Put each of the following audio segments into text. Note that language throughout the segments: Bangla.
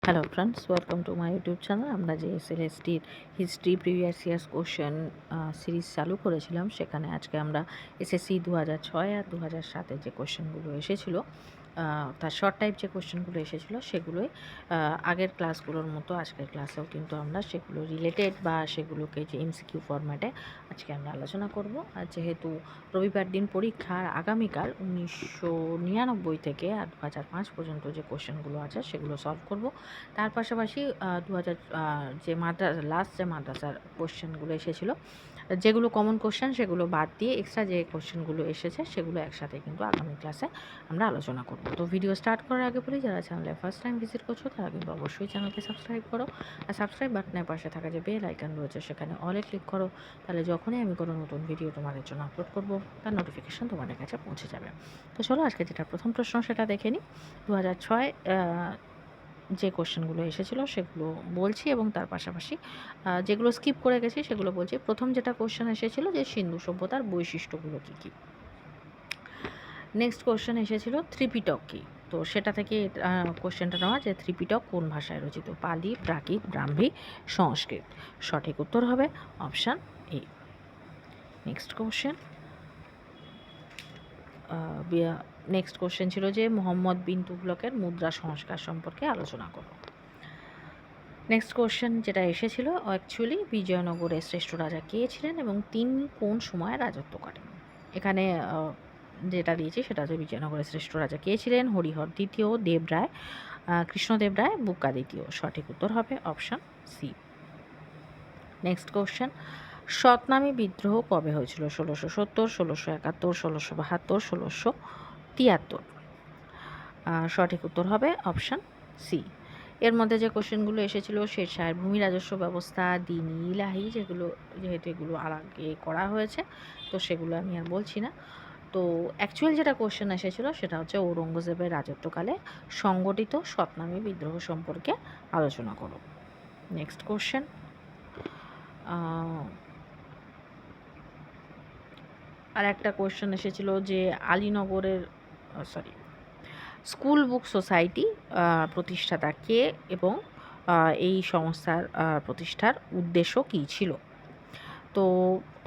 Hello friends, welcome to my YouTube channel. আমরা যে এসএলএসটির history previous years question series চালু করেছিলাম, সেখানে আজকে আমরা এসএসসি 2006 আর 2007-এর যে কোশ্চেনগুলো এসেছিলো, তার শর্ট টাইপ যে কোশ্চেনগুলো এসেছিলো সেগুলোই আগের ক্লাসগুলোর মতো আজকের ক্লাসেও কিন্তু আমরা সেগুলো রিলেটেড বা সেগুলোকে যে এমসিকিউ ফরম্যাটে আজকে আমরা আলোচনা করব। আর যেহেতু রবিবার দিন পরীক্ষার আগামীকাল 1999 থেকে আর 2005 পর্যন্ত যে কোশ্চেনগুলো আছে সেগুলো সলভ করব। তার পাশাপাশি 2000 যে লাস্ট যে মাদ্রাসার কোশ্চেনগুলো এসেছিলো, যেগুলো কমন কোশ্চেন সেগুলো বাদ দিয়ে এক্সট্রা যে কোশ্চেনগুলো এসেছে সেগুলো একসাথে কিন্তু আগামী ক্লাসে আমরা আলোচনা করব। তো ভিডিও স্টার্ট করার আগে বলি, যারা চ্যানেলে ফার্স্ট টাইম ভিজিট করছো তারা কিন্তু অবশ্যই চ্যানেলকে সাবস্ক্রাইব করো, আর সাবস্ক্রাইব বাটনের পাশে থাকা যে বেল আইকন রয়েছে সেখানে অলে ক্লিক করো। তাহলে যখনই আমি কোনো নতুন ভিডিও তোমাদের জন্য আপলোড করব তার নোটিফিকেশান তোমাদের কাছে পৌঁছে যাবে। তো চলো আজকে যেটা প্রথম প্রশ্ন সেটা দেখে নিই। 2006 যে কোশ্চেনগুলো এসেছিলো সেগুলো বলছি এবং তার পাশাপাশি যেগুলো স্কিপ করে গেছি সেগুলো বলছি। প্রথম যেটা কোশ্চেন এসেছিলো যে সিন্ধু সভ্যতার বৈশিষ্ট্যগুলো কী কী। নেক্সট কোশ্চেন এসেছিলো ত্রিপিটক কী। তো সেটা থেকে কোশ্চেনটা নেওয়া যে ত্রিপিটক কোন ভাষায় রচিত, পালি, প্রাকৃত, ব্রাহ্মী, সংস্কৃত। সঠিক উত্তর হবে অপশান এ। নেক্সট কোশ্চেন ছিল যে মোহাম্মদ বিন তুগলকের মুদ্রা সংস্কার সম্পর্কে আলোচনা করো। নেক্সট কোশ্চেন যেটা এসেছিলো, অ্যাকচুয়ালি বিজয়নগরের শ্রেষ্ঠ রাজা কে ছিলেন এবং তিনি কোন সময় রাজত্ব করেন। এখানে যেটা দিয়েছি সেটা হচ্ছে বিজয়নগরের শ্রেষ্ঠ রাজা কে ছিলেন, হরিহর দ্বিতীয়, দেবরায়, কৃষ্ণদেব রায়, বুক্কা দ্বিতীয়। সঠিক উত্তর হবে option C. Next question, Satnami বিদ্রোহ কবে হয়েছিল? 1670, 1671, 1672, 1673। সঠিক উত্তর হবে অপশান সি। এর মধ্যে যে কোশ্চেনগুলো এসেছিলো, শেরশাহের ভূমি রাজস্ব ব্যবস্থা, দিনী ইলাহি, যেহেতু এগুলো আগে করা হয়েছে তো সেগুলো আমি আর বলছি না। তো অ্যাকচুয়াল যেটা কোশ্চেন এসেছিলো সেটা হচ্ছে ঔরঙ্গজেবের রাজত্বকালে সংগঠিত সতনামী বিদ্রোহ সম্পর্কে আলোচনা করো। নেক্সট কোশ্চেন, আর একটা কোশ্চেন এসেছিলো যে আলীনগরের স্কুল বুক সোসাইটি প্রতিষ্ঠাতা কে এবং এই সংস্থার প্রতিষ্ঠার উদ্দেশ্য কী ছিল। তো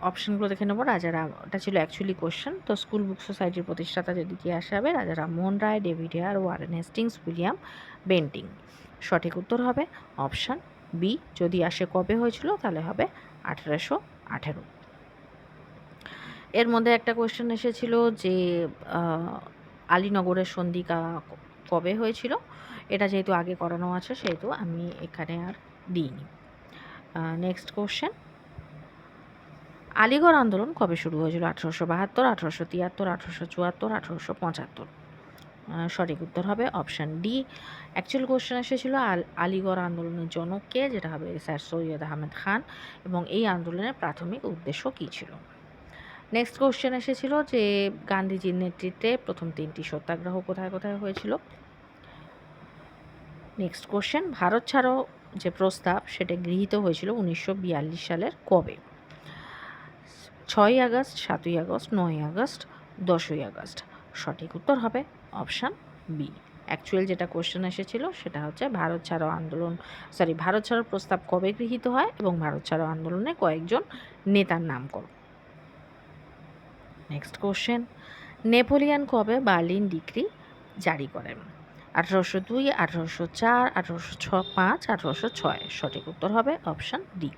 অপশানগুলো দেখে নেব। ওটা ছিল অ্যাকচুয়ালি কোশ্চেন। তো স্কুল বুক সোসাইটির প্রতিষ্ঠাতা যদি কে আসা হবে, Raja Rammohan Roy, David Hare, Warren Hastings, William Bentinck. সঠিক উত্তর হবে অপশান বি। যদি আসে কবে হয়েছিল তাহলে হবে 1818। এর মধ্যে একটা কোশ্চেন এসেছিল যে আলীনগরের সন্ধি কবে হয়েছিল। এটা যেহেতু আগে করানো আছে সেহেতু আমি এখানে আর দিইনি। নেক্সট কোশ্চেন, আলিগড় আন্দোলন কবে শুরু হয়েছিল? 1872, 1873, 1874, 1875। সঠিক উত্তর হবে অপশান ডি। অ্যাকচুয়াল কোশ্চেন এসেছিল আলিগড় আন্দোলনের জনক কে, যেটা হবে স্যার সৈয়দ আহমেদ খান, এবং এই আন্দোলনের প্রাথমিক উদ্দেশ্য কী ছিল। নেক্সট কোশ্চেন এসেছিল যে গান্ধীজির নেতৃত্বে প্রথম 3টি সত্যাগ্রহ কোথায় কোথায় হয়েছিল। নেক্সট কোশ্চেন, ভারত ছাড়ো যে প্রস্তাব সেটা গৃহীত হয়েছিল 1942 সালের কবে? 6ই আগস্ট, 7ই আগস্ট, 9ই আগস্ট, 10ই আগস্ট। সঠিক উত্তর হবে অপশান বি। অ্যাকচুয়াল যেটা কোশ্চেন এসেছিল সেটা হচ্ছে ভারত ছাড়ো প্রস্তাব কবে গৃহীত হয় এবং ভারত ছাড়ো আন্দোলনে কয়েকজন নেতার নাম করো। নেক্সট কোশ্চেন, নেপোলিয়ান কবে বার্লিন ডিক্রি জারি করেন? 1802, 1804, 1805, 1806। সঠিক উত্তর হবে অপশান ডি।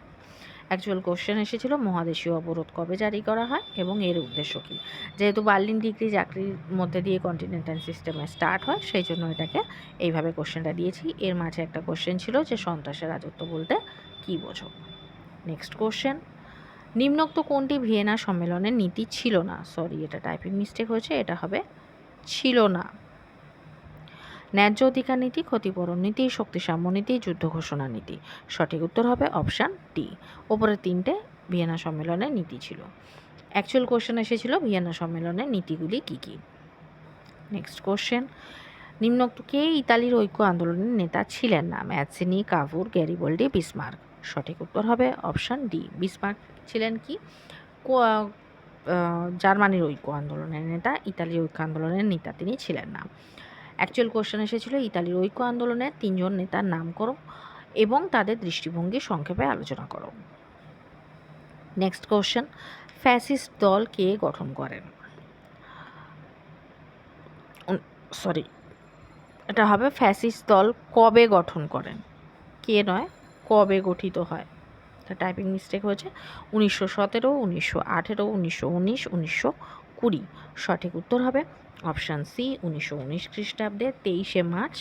অ্যাকচুয়াল কোশ্চেন এসেছিল মহাদেশীয় অবরোধ কবে জারি করা হয় এবং এর উদ্দেশ্য কী। যেহেতু বার্লিন ডিক্রি চাকরির মধ্যে দিয়ে কন্টিনেন্টাল সিস্টেমে স্টার্ট হয় সেই জন্য এটাকে এইভাবে কোশ্চেনটা দিয়েছি। এর মাঝে একটা কোশ্চেন ছিল যে সন্ত্রাসের রাজত্ব বলতে কী বোঝো। নেক্সট কোশ্চেন, নিম্নোক্ত কোনটি ভিয়েনা সম্মেলনের নীতি ছিল না? এটা টাইপিং মিস্টেক হয়েছে, এটা হবে ছিল না। ন্যায্য অধিকার নীতি, ক্ষতিপূরণ নীতি, শক্তিসাম্য নীতি, যুদ্ধ ঘোষণা নীতি। সঠিক উত্তর হবে অপশান ডি। ওপরের 3টে ভিয়েনা সম্মেলনের নীতি ছিল। অ্যাকচুয়াল কোশ্চেন এসেছিল ভিয়েনা সম্মেলনের নীতিগুলি কী কী। নেক্সট কোশ্চেন, নিম্নোক্ত কে ইতালির ঐক্য আন্দোলনের নেতা ছিলেন না? ম্যাজিনি, কাভুর, গ্যারিবল্ডি, বিসমার্ক। সঠিক উত্তর হবে অপশান ডি। বিসমার্ক ছিলেন কি জার্মানির ঐক্য আন্দোলনের নেতা, ইতালির ঐক্য আন্দোলনের নেতা তিনি ছিলেন না। অ্যাকচুয়াল কোশ্চেন এসেছিল ইতালির ঐক্য আন্দোলনের 3জন নেতার নাম করো এবং তাদের দৃষ্টিভঙ্গি সংক্ষেপে আলোচনা করো। নেক্সট কোশ্চেন, ফ্যাসিস্ট দল কে গঠন করেন? এটা হবে ফ্যাসিস্ট দল কবে গঠন করেন, কে নয়, কবে গঠিত হয়। টাইপিং মিস্টেক হয়েছে। 1917, 1918, 1919, 1920। সঠিক উত্তর হবে অপশান সি, 1919 খ্রিস্টাব্দে 23শে মার্চ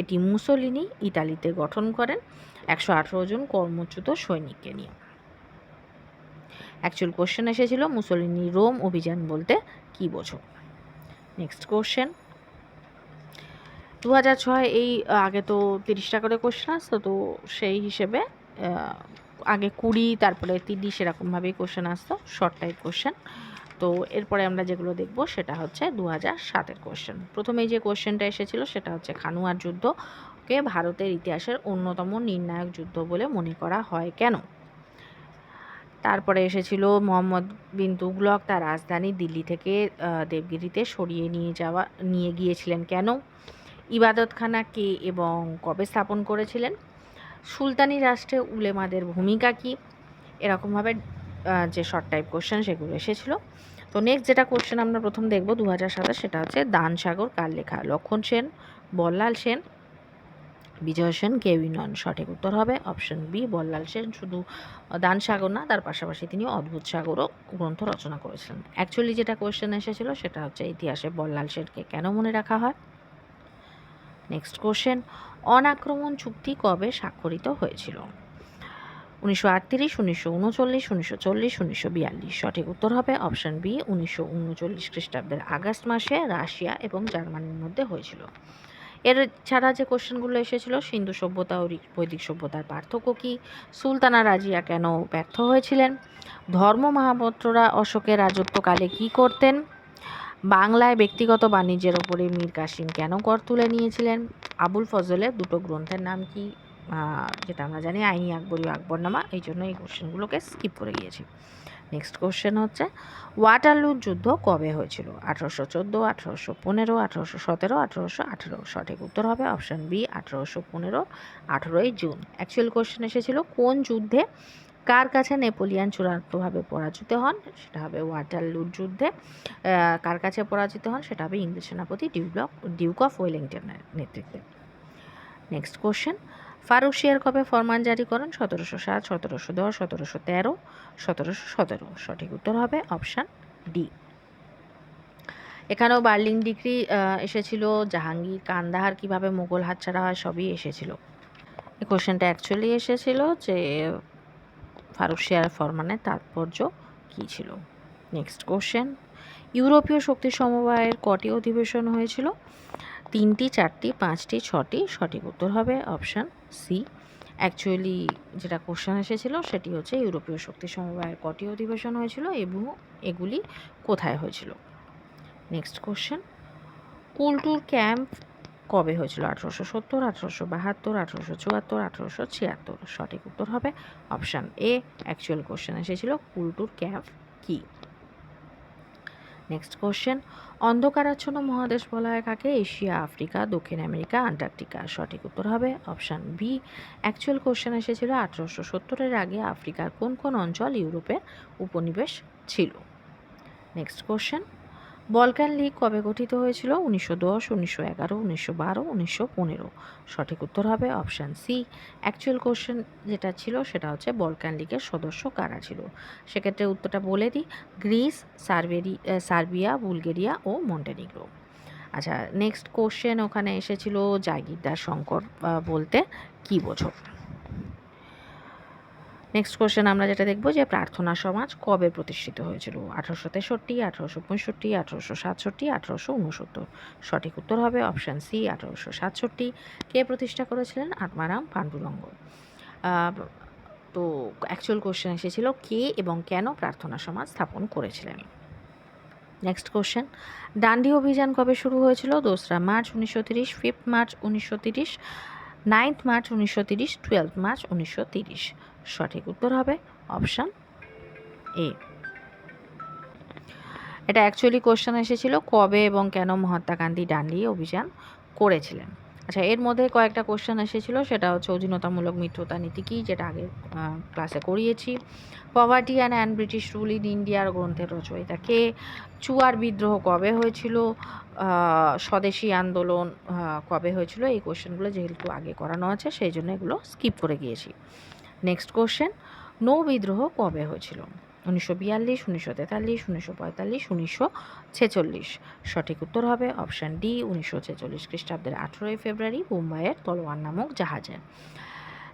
এটি মুসোলিনি ইতালিতে গঠন করেন 118 জন কর্মচ্যুত সৈনিককে নিয়ে। অ্যাকচুয়াল কোশ্চেন এসেছিল মুসোলিনি রোম অভিযান বলতে কি বোঝো? নেক্সট কোশ্চেন, 2006 এই আগে তো 30টা করে কোশ্চেন আসতো, তো সেই হিসেবে আগে 20 তারপরে 30 এরকমভাবেই কোশ্চেন আসতো, শর্ট টাইপ কোশ্চেন। তো এরপরে আমরা যেগুলো দেখব সেটা হচ্ছে 2007-এর কোশ্চেন। প্রথমেই যে কোশ্চেনটা এসেছিল সেটা হচ্ছে খানুয়ার যুদ্ধকে ভারতের ইতিহাসের অন্যতম নির্ণায়ক যুদ্ধ বলে মনে করা হয় কেন? তারপরে এসেছিল মোহাম্মদ বিন তুগলক তার রাজধানী দিল্লি থেকে দেবগিরিতে সরিয়ে নিয়ে গিয়েছিলেন কেন? ইবাদতখানা কে এবং কবে স্থাপন করেছিলেন? সুলতানি রাষ্ট্রে উলেমাদের ভূমিকা কী? এরকমভাবে যে শর্ট টাইপ কোশ্চেন সেগুলো এসেছিলো। তো নেক্সট যেটা কোশ্চেন আমরা প্রথম দেখব 2007, সেটা হচ্ছে দান সাগর কার লেখা? লক্ষণ সেন, বল্লাল সেন, বিজয় সেন, কেউই নন। সঠিক উত্তর হবে অপশন বি, বল্লাল সেন। শুধু দান সাগর না, তার পাশাপাশি তিনি অদ্ভুত সাগরও গ্রন্থ রচনা করেছিলেন। অ্যাকচুয়ালি যেটা কোশ্চেন এসেছিল সেটা হচ্ছে ইতিহাসে বল্লাল সেনকে কেন মনে রাখা হয়? নেক্সট কোশ্চেন, অনাক্রমণ চুক্তি কবে স্বাক্ষরিত হয়েছিল? 1938, 1939, 1940, 1942। সঠিক উত্তর হবে অপশন বি, 1939 খ্রিস্টাব্দের আগস্ট মাসে রাশিয়া এবং জার্মানির মধ্যে হয়েছিল। এর ছাড়া যে কোশ্চেনগুলো এসেছিল, সিন্ধু সভ্যতা ও বৈদিক সভ্যতার পার্থক্য কী? সুলতানা রাজিয়া কেন ব্যর্থ হয়েছিলেন? ধর্ম মহাপাত্ররা অশোকের রাজত্বকালে কী করতেন? বাংলায় ব্যক্তিগত বাণিজ্যের ওপরে মীর কাসিম কেন কর তুলে নিয়েছিলেন? আবুল ফজলের দুটো গ্রন্থের নাম কি? যেটা আমরা জানি আইনি আকবরী আকবরনামা, এই জন্য এই কোশ্চেনগুলোকে স্কিপ করে গিয়েছি। নেক্সট কোশ্চেন হচ্ছে ওয়াটারলুর যুদ্ধ কবে হয়েছিল? 1814, 1815, 1817, 1818। সঠিক উত্তর হবে অপশান বি, 1815, 18ই জুন। অ্যাকচুয়াল কোশ্চেন এসেছিল কোন যুদ্ধে কার কাছে নেপোলিয়ান চূড়ান্তভাবে পরাজিত হন? সেটা হবে ওয়াটারলুর যুদ্ধে। কার কাছে পরাজিত হন? সেটা হবে ইংরেজ সেনাপতি ডিউক অফ ওয়েলিংটনের নেতৃত্বে। নেক্সট কোশ্চেন, ফারুক কবে ফরমান জারি করেন? 1707, 1710, 1713, 1717। সঠিক উত্তর হবে অপশান ডি। এখানেও বার্লিন ডিক্রি এসেছিল, জাহাঙ্গীর কান্দাহার কিভাবে মোগল হাতছাড়া হয় সবই এসেছিল। এই কোশ্চেনটা অ্যাকচুয়ালি এসেছিল যে ফারুক ফরমানের তাৎপর্য কী ছিল। নেক্সট কোশ্চেন, ইউরোপীয় শক্তি সমবায়ের কটি অধিবেশন হয়েছিল? 3টি, 4টি, 5টি, 6টি। সঠিক উত্তর হবে অপশান সি। অ্যাকচুয়ালি যেটা কোশ্চেন এসেছিল সেটি হচ্ছে ইউরোপীয় শক্তি সমবায়ের কটি অধিবেশন হয়েছিল এবং এগুলি কোথায় হয়েছিল। নেক্সট কোশ্চেন, কুলটুর ক্যাম্প কবে হয়েছিল? 1870, 1872, 1874, 1876। সঠিক উত্তর হবে অপশান এ। অ্যাকচুয়াল কোশ্চেন এসেছিল কুলটুর ক্যাম্প কি? নেক্সট কোশ্চেন, অন্ধকারাচ্ছন্ন মহাদেশ বলা হয় কাকে? এশিয়া, আফ্রিকা, দক্ষিণ আমেরিকা, আন্টার্কটিকা। সঠিক উত্তর হবে অপশান বি। অ্যাকচুয়াল কোশ্চেন এসেছিল 1870-এর আগে আফ্রিকার কোন কোন অঞ্চল ইউরোপের উপনিবেশ ছিল? নেক্সট কোশ্চেন, বলকান লীগ কবে গঠিত হয়েছিল? 1910, 1911, 1912, 1915। সঠিক উত্তর হবে অপশান সি। অ্যাকচুয়াল কোশ্চেন যেটা ছিল সেটা হচ্ছে বলকান লীগের সদস্য কারা ছিল? সেক্ষেত্রে উত্তরটা বলে দিই, গ্রিস, সার্বিয়া, বুলগেরিয়া ও মন্টেনিগ্রো। আচ্ছা, নেক্সট কোশ্চেন ওখানে এসেছিল জাগিরদার সংকট বলতে কি বোঝো? নেক্সট কোশ্চেন আমরা যেটা দেখব যে প্রার্থনা সমাজ কবে প্রতিষ্ঠিত হয়েছিল? 1863, 1865, 1867, 1869। সঠিক উত্তর হবে অপশান সি, 1867। কে প্রতিষ্ঠা করেছিলেন? আত্মারাম পাণ্ডুরঙ্গ। তো অ্যাকচুয়াল কোশ্চেন এসেছিল কে এবং কেন প্রার্থনা সমাজ স্থাপন করেছিলেন। নেক্সট কোশ্চেন, ডান্ডি অভিযান কবে শুরু হয়েছিল? 2রা March 1930, 5th March 1930, 9th March 1930, 12th March 1930। সঠিক উত্তর হবে অপশান এ। এটা অ্যাকচুয়ালি কোশ্চেন এসেছিল কবে এবং কেন মহাত্মা গান্ধী ডান্ডি অভিযান করেছিলেন। আচ্ছা, এর মধ্যে কয়েকটা কোশ্চেন এসেছিল, সেটা হচ্ছে অধীনতামূলক মিত্রতা নীতি কী, যেটা আগে ক্লাসে করিয়েছি। Poverty and British rule in ইন্ডিয়ার গ্রন্থের রচয়িতা কে, চুয়ার বিদ্রোহ কবে হয়েছিল, স্বদেশী আন্দোলন কবে হয়েছিল। এই কোশ্চেনগুলো যেহেতু আগে করানো আছে সেই জন্য এগুলো স্কিপ করে গিয়েছি। নেক্সট কোশ্চেন, নৌ বিদ্রোহ কবে হয়েছিল? 1942, 1943, 1945, 1946। সঠিক উত্তর হবে অপশান ডি, 1946 খ্রিস্টাব্দের 18ই ফেব্রুয়ারি মুম্বাইয়ের তলোয়ার নামক জাহাজে।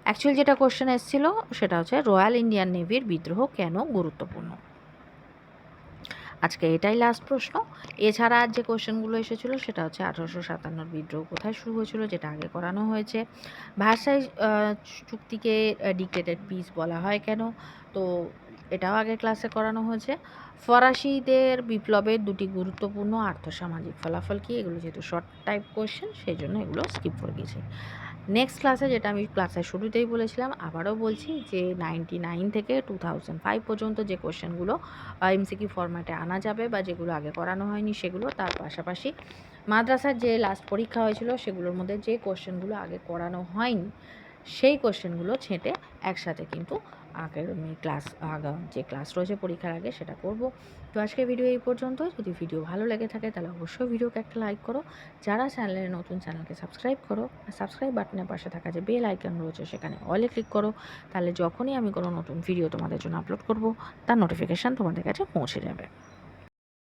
অ্যাকচুয়াল যেটা কোশ্চেন এসেছিল সেটা হচ্ছে রয়্যাল ইন্ডিয়ান নেভির বিদ্রোহ কেন গুরুত্বপূর্ণ। আজকে এটাই লাস্ট প্রশ্ন। এছাড়া আর যে কোশ্চেনগুলো এসেছিলো সেটা হচ্ছে 1857 বিদ্রোহ কোথায় শুরু হয়েছিল, যেটা আগে করানো হয়েছে। ভার্সাই চুক্তিকে ডিক্টেটেড পিস বলা হয় কেন, তো এটাও আগে ক্লাসে করানো হয়েছে। ফরাসিদের বিপ্লবের দুটি গুরুত্বপূর্ণ আর্থসামাজিক ফলাফল কি, এগুলো যেহেতু শর্ট টাইপ কোশ্চেন সেই জন্য এগুলো স্কিপ করে গেছি। নেক্সট ক্লাসে, যেটা আমি ক্লাসের শুরুতেই বলেছিলাম, আবারও বলছি যে 99 থেকে 2005 পর্যন্ত যে কোশ্চেনগুলো এমসিকিউ ফরম্যাটে আনা যাবে বা যেগুলো আগে করানো হয়নি সেগুলো, তার পাশাপাশি মাদ্রাসার যে লাস্ট পরীক্ষা হয়েছিল সেগুলোর মধ্যে যে কোশ্চেনগুলো আগে করানো হয়নি সেই কোশ্চেনগুলো ছেঁটে একসাথে কিন্তু আগামী ক্লাস যে ক্লাস রয়েছে পরীক্ষার আগে সেটা করব। তো আজকে ভিডিও এই পর্যন্ত। যদি ভিডিও ভালো লেগে থাকে তাহলে অবশ্যই ভিডিওকে একটা লাইক করো। যারা চ্যানেলে নতুন, চ্যানেলকে সাবস্ক্রাইব করো, আর সাবস্ক্রাইব বাটনের পাশে থাকা যে বেল আইকন রয়েছে সেখানে অলে ক্লিক করো, তাহলে যখনই আমি কোনো নতুন ভিডিও তোমাদের জন্য আপলোড করব তার নোটিফিকেশান তোমাদের কাছে পৌঁছে যাবে।